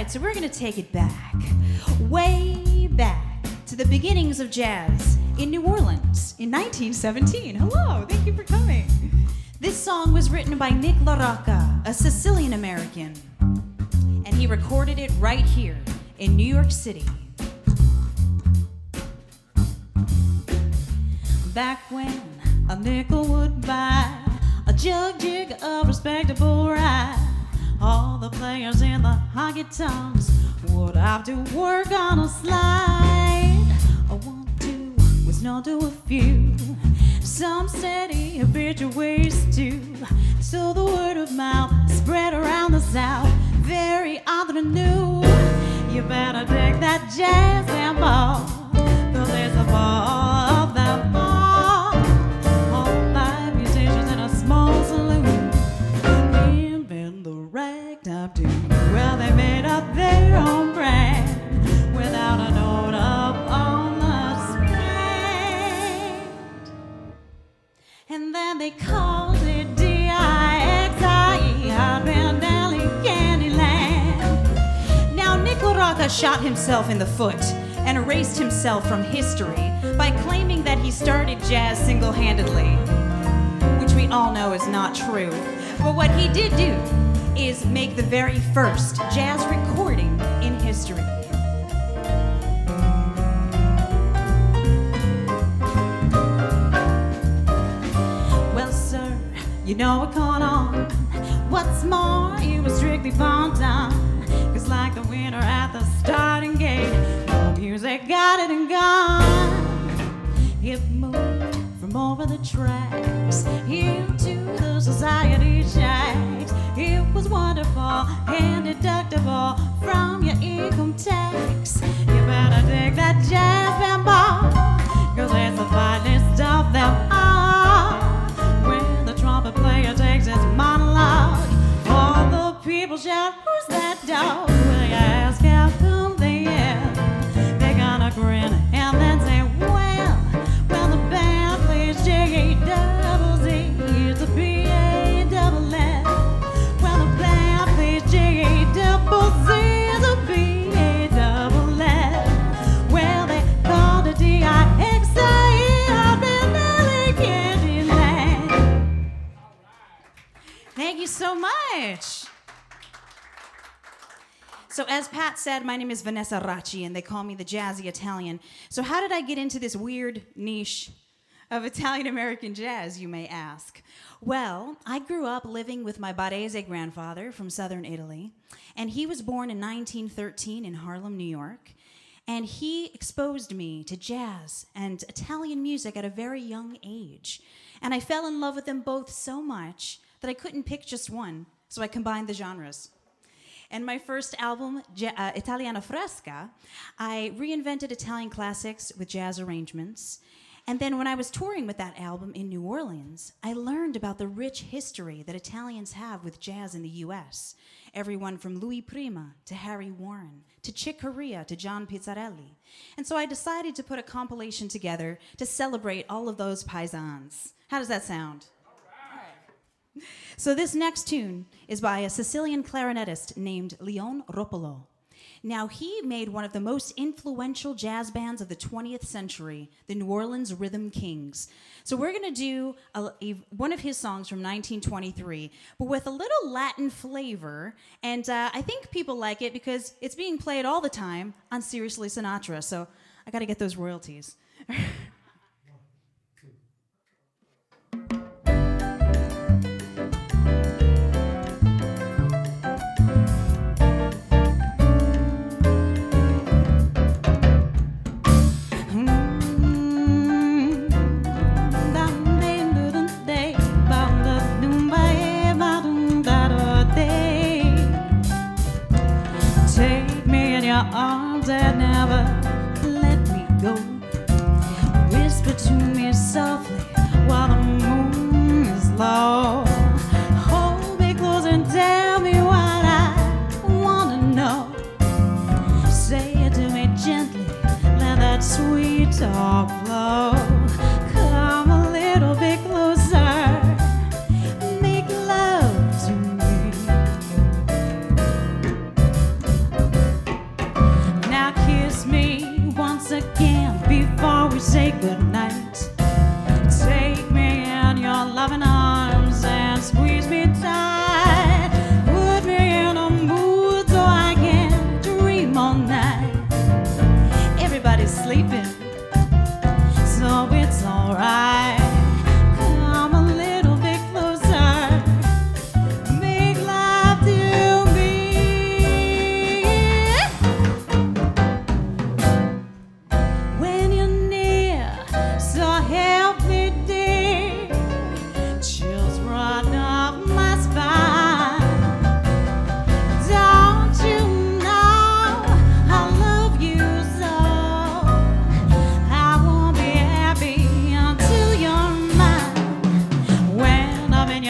So we're going to take it back, way back to the beginnings of jazz in New Orleans in 1917. Hello, thank you for coming. This song was written by Nick LaRocca, a Sicilian American, and he recorded it right here in New York City. Back when a nickel would buy a jig of respectable ride, all the players in the honky-tonks would have to work on a slide. A 1-2 was known to a few. Some said he habituates too. So the word of mouth spread around the South. Very odd and new. You better take that jazz and ball, 'cause there's a ball of that ball. All 5 musicians in a small saloon. Invent the ragtime tune. Well, they made up their own brand without a note up on the strand. And then they called it D-I-X-I-E, Hot Band Alley Candyland. Now Nick LaRocca shot himself in the foot and erased himself from history by claiming that he started jazz single-handedly, which we all know is not true. But what he did do is make the very first jazz recording in history. Well, sir, you know what caught on. What's more, it was strictly bon ton. 'Cause like the winner at the starting gate, the music got it and gone. It moved from over the tracks into the society shacks. It was wonderful and deductible from your income tax. You better take that jazz band ball, 'cause there's the finest of them all. When the trumpet player takes his monologue, all the people shout, "Who's that dog?" Will you ask how come they yell? They're gonna grin and then say, well, the band plays J-A-double-Z, it's a B-A-double-L. Well, the band plays J-A-double-Z, it's a B-A-double-L. Well, they called it D-I-X-I-E, I've been Nelly Candyland. Thank you so much. So as Pat said, my name is Vanessa Racci, and they call me the Jazzy Italian. So how did I get into this weird niche of Italian-American jazz, you may ask? Well, I grew up living with my Barese grandfather from southern Italy, and he was born in 1913 in Harlem, New York, and he exposed me to jazz and Italian music at a very young age. And I fell in love with them both so much that I couldn't pick just one, so I combined the genres. And my first album, Italiana Fresca, I reinvented Italian classics with jazz arrangements. And then when I was touring with that album in New Orleans, I learned about the rich history that Italians have with jazz in the US. Everyone from Louis Prima to Harry Warren, to Chick Corea to John Pizzarelli. And so I decided to put a compilation together to celebrate all of those paisans. How does that sound? So this next tune is by a Sicilian clarinetist named Leon Roppolo. Now, he made one of the most influential jazz bands of the 20th century, the New Orleans Rhythm Kings. So we're going to do one of his songs from 1923, but with a little Latin flavor, and I think people like it because it's being played all the time on Seriously Sinatra, so I got to get those royalties. Arms and never let me go. Whisper to me softly while the moon is low. Hold me close and tell me what I want to know. Say it to me gently, let that sweet talk flow. Come a little bit closer, make love to me.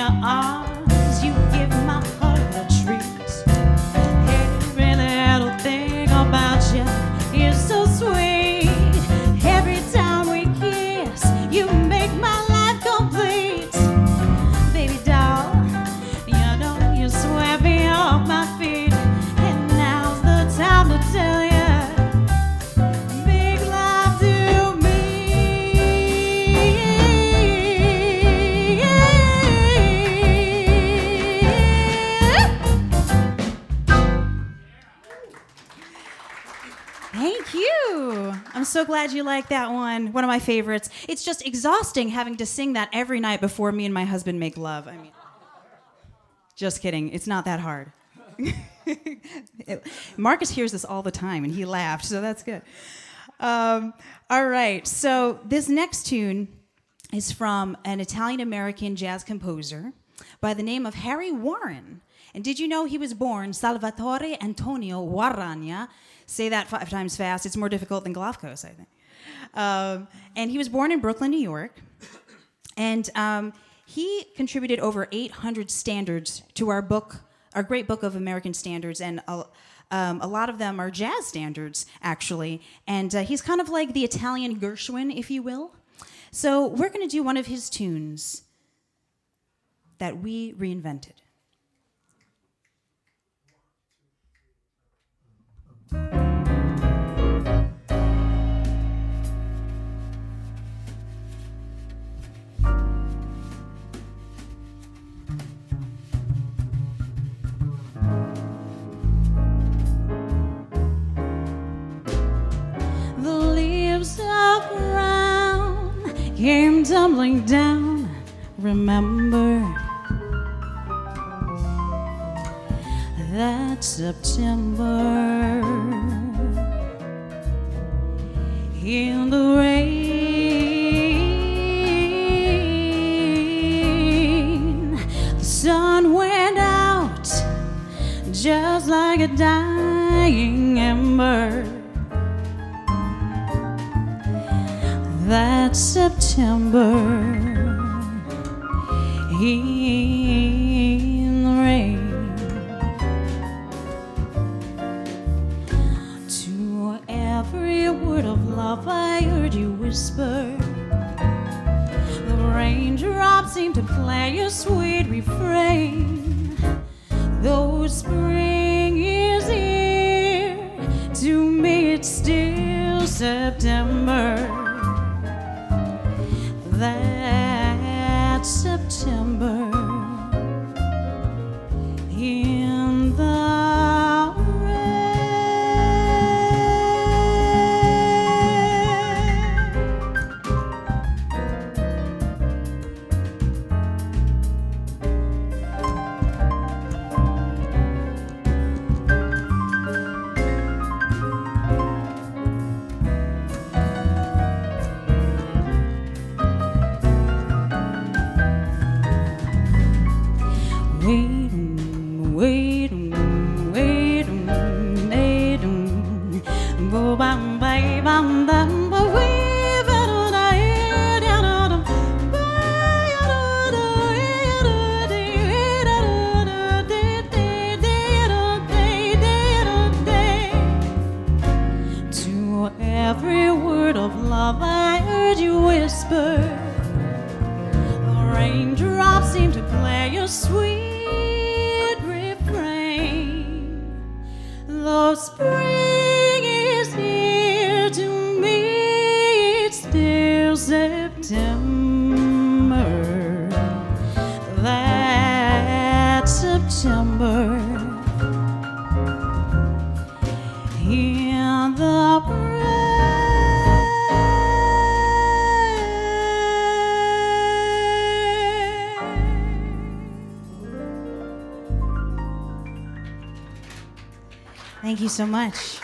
your arms, you give my heart a treat. Every little thing about you is so sweet. Every time we kiss, you make my life complete. Baby doll, you know you swept me off my feet. And now's the time to tell you, make love to me. Thank you. I'm so glad you like that one. One of my favorites. It's just exhausting having to sing that every night before me and my husband make love. I mean, just kidding. It's not that hard. Marcus hears this all the time, and he laughed, so that's good. All right, so this next tune is from an Italian-American jazz composer by the name of Harry Warren. And did you know he was born Salvatore Antonio Guaragna? Say that 5 times fast. It's more difficult than Glafkos, I think. And he was born in Brooklyn, New York. And he contributed over 800 standards to our book, our great book of American standards, and a lot of them are jazz standards, actually. And he's kind of like the Italian Gershwin, if you will. So we're going to do one of his tunes that we reinvented. Of brown came tumbling down. Remember that September in the rain. The sun went out just like a dying ember. That September in the rain. To every word of love I heard you whisper, the raindrops seemed to play a sweet refrain. Though spring is here, to me it's still September. That September in the every word of love I heard you whisper, the raindrops seem to play a sweet refrain. Though spring is here, to me it's still September. That September in the Thank you so much.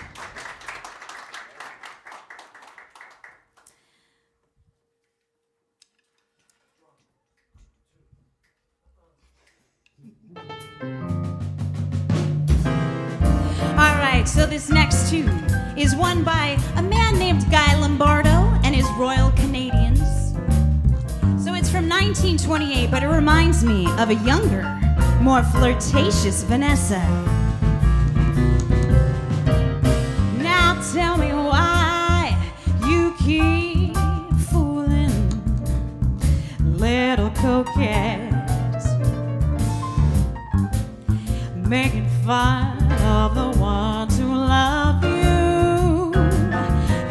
All right, so this next tune is one by a man named Guy Lombardo and his Royal Canadians. So it's from 1928, but it reminds me of a younger, more flirtatious Vanessa. Now tell me why you keep fooling little coquettes, making fun of the ones who love you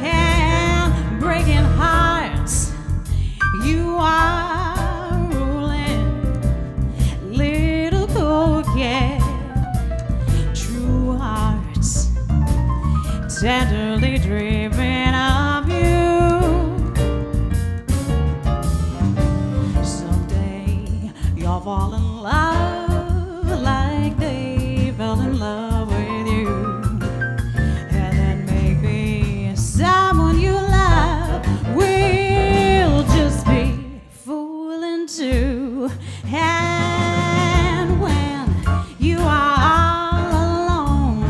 and breaking hearts. You are ruling little coquette, true hearts tenderly dreaming of you. Someday you'll fall in love like they fell in love with you, and then maybe someone you love will just be fooling too. And when you are all alone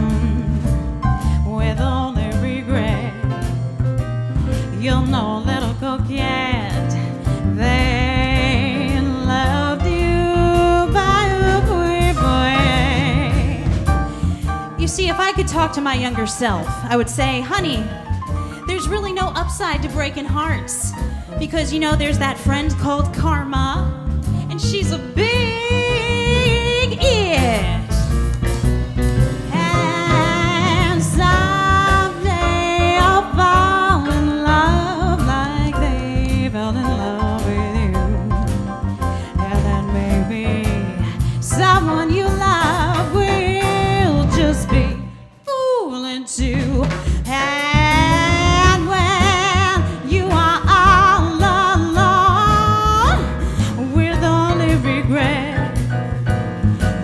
with only regret, you'll know, little coquette, they loved you by a quick way. You see, if I could talk to my younger self, I would say, honey, there's really no upside to breaking hearts, because you know there's that friend called Karma, and she's a big it. And someday I'll fall in love like they fell in love with you, and then maybe someone you love will just be fooling too. And when you are all alone with only regret,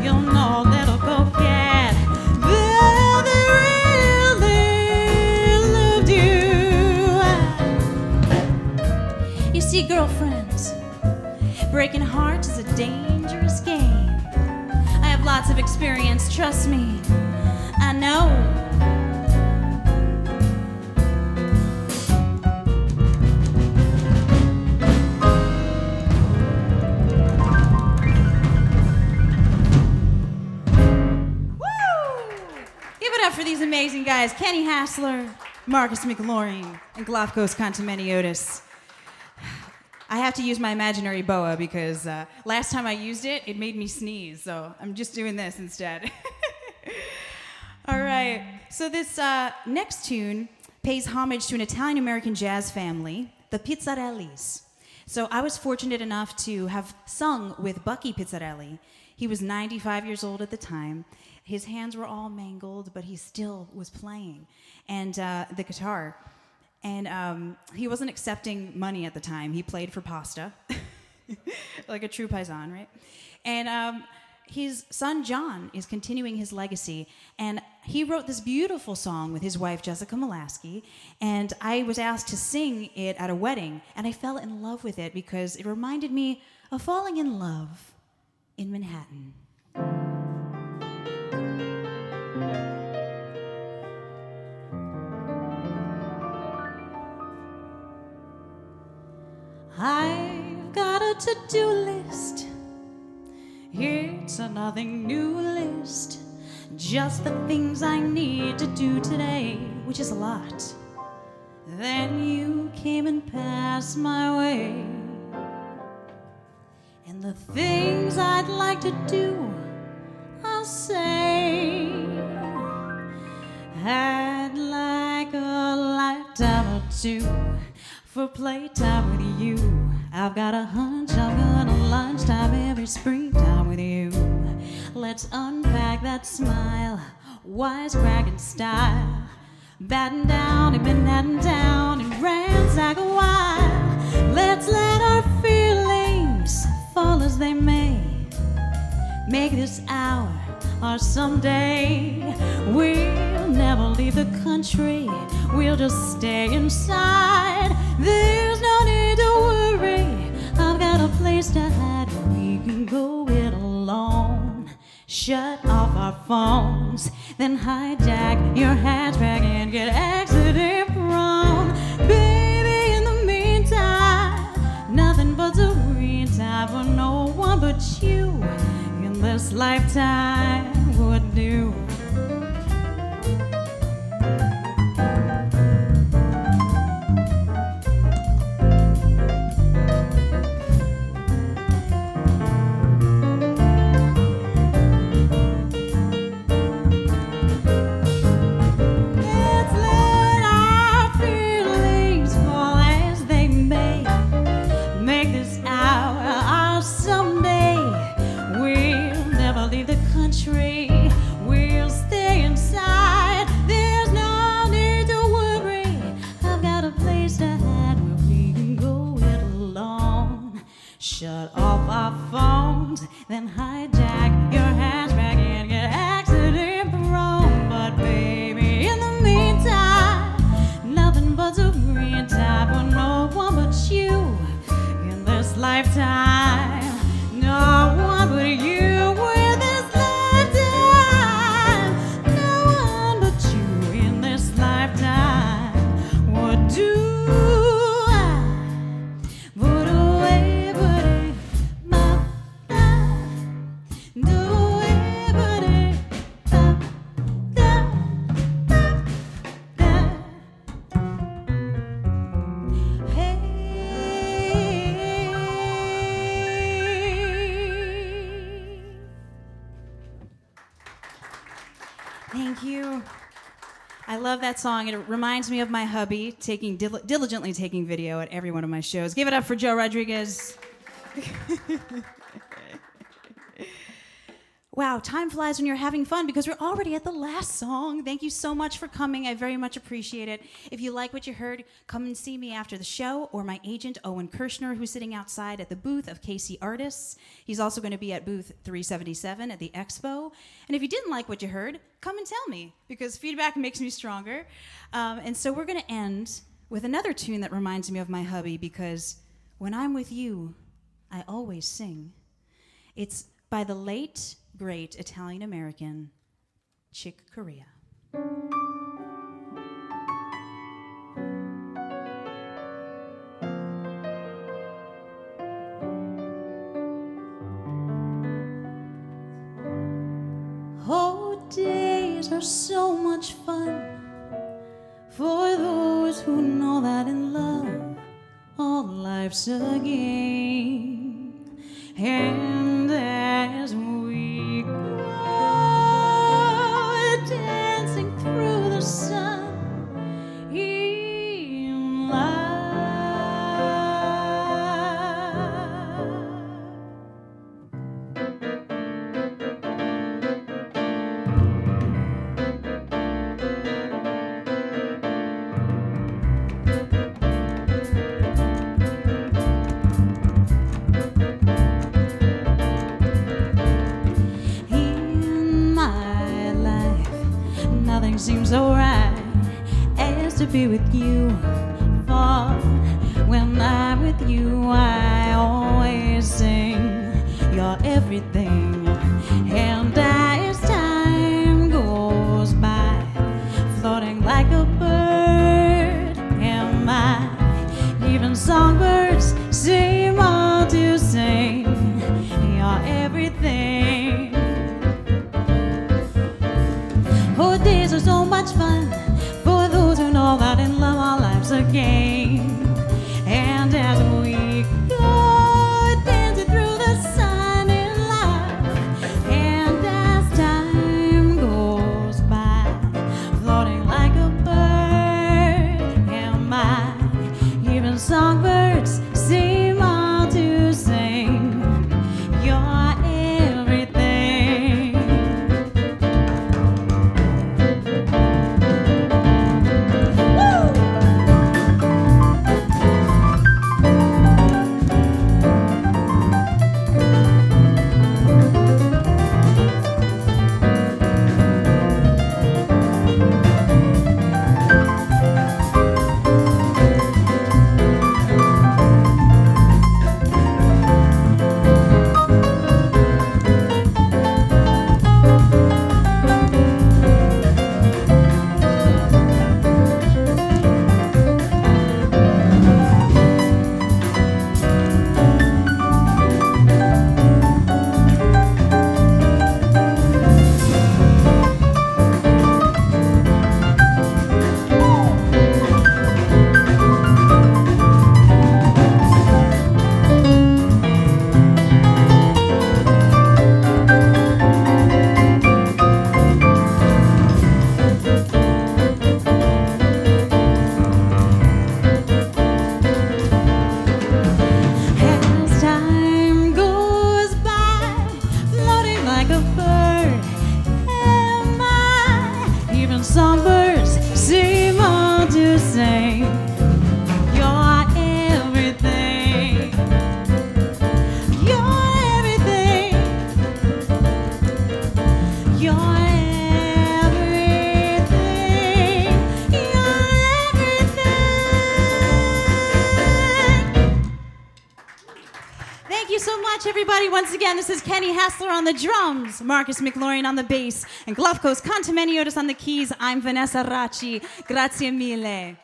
you'll know, little coquette, that they really loved you. You see, girlfriends, breaking hearts is a dangerous game. I have lots of experience, trust me. I know. Give it up for these amazing guys, Kenny Hassler, Marcus McLaurin, and Glofkos Kontamaniotis. I have to use my imaginary boa because last time I used it, it made me sneeze, so I'm just doing this instead. All right, so this next tune pays homage to an Italian-American jazz family, the Pizzarellis. So I was fortunate enough to have sung with Bucky Pizzarelli. He was 95 years old at the time. His hands were all mangled, but he still was playing, and the guitar. And he wasn't accepting money at the time. He played for pasta, like a true paisan, right? And his son, John, is continuing his legacy. And he wrote this beautiful song with his wife, Jessica Molaski. And I was asked to sing it at a wedding. And I fell in love with it because it reminded me of falling in love in Manhattan. I've got a to-do list. It's a nothing new list. Just the things I need to do today, which is a lot. Then you came and passed my way. And the things I'd like to do, I'll say. I'd like a lifetime or two for playtime with you. I've got a hunch I'm gonna lunchtime every springtime with you. Let's unpack that smile, wisecracking style. Batten down in Manhattan town and ransack a while. Let's let our feelings fall as they may. Make this hour or someday. We'll never leave the country. We'll just stay inside. There's no need to worry. I've got a place to hide. We can go it alone. Shut off our phones, then hijack your hatchback and get accident prone. Baby, in the meantime, nothing but serene time. but you in this lifetime would do. We'll stay inside. There's no need to worry. I've got a place to hide where we can go it alone. Shut off our phones, then hijack your hatchback and get accident prone. But baby, in the meantime, nothing but a green tide for no one but you in this lifetime. No one but you. Thank you. I love that song. It reminds me of my hubby diligently taking video at every one of my shows. Give it up for Joe Rodriguez. Wow, time flies when you're having fun because we're already at the last song. Thank you so much for coming. I very much appreciate it. If you like what you heard, come and see me after the show or my agent, Owen Kirshner, who's sitting outside at the booth of KC Artists. He's also going to be at booth 377 at the Expo. And if you didn't like what you heard, come and tell me because feedback makes me stronger. And so we're going to end with another tune that reminds me of my hubby because when I'm with you, I always sing. It's by the late, great Italian-American Chick Corea. Oh, days are so much fun for those who know that in love all life's a game. And as we go dancing through the sun in love, seems so right as to be with you. For when I'm with you, I always sing. You're everything, and as time goes by, floating like a bird, am I? Even songbirds seem all to sing. You're everything. Oh, days are so much fun for those who know that in love our life's a game. And as we go dancing through the sun in love, and everybody. Once again, this is Kenny Hassler on the drums, Marcus McLaurin on the bass, and Glufkos Contameniotis on the keys. I'm Vanessa Racci. Grazie mille.